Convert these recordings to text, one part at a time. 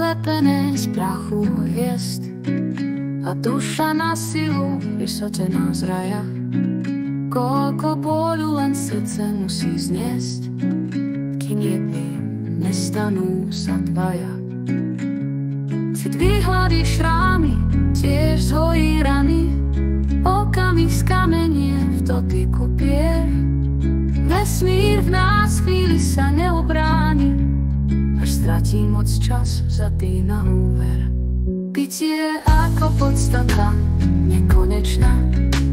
vylepené z prachu hviezd a duša na silu vysadená z raja. Koľko bolu len srdce musí zniesť, kým jedným nestanú sa dvaja. Cit vyhladí šrámy, tiež zhojí rany, okamih skamenie v dotyku pier. Vesmír v nás chvíli sa neobráni, až stratí moc čas vzatý na úver. Bytie ako podstata nekonečná,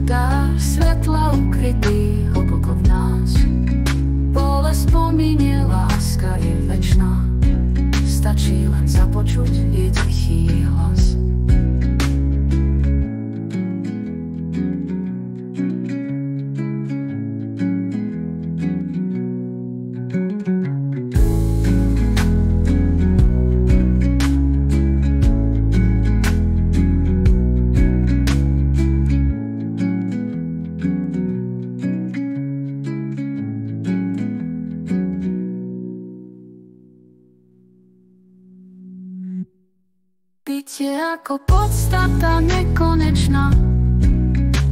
dar svetla ukrytý hlboko v nás. Bolesť pominie, láska je večná, stačí len započuť jej tichý hlas. Bytie ako podstata nekonečná,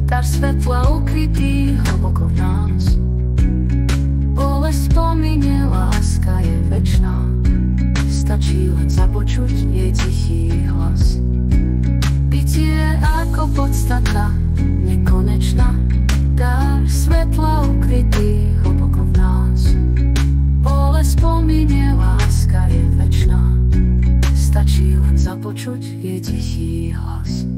dar svetla ukrytý hlboko v nás. Bolesť pominie, láska je večná, stačí len započuť jej tichý hlas. Bytie ako podstata nekonečná, dar svetla ukrytý hlboko v nás. Bolesť pominie, láska je večná, stačí len započuť jej tichý hlas.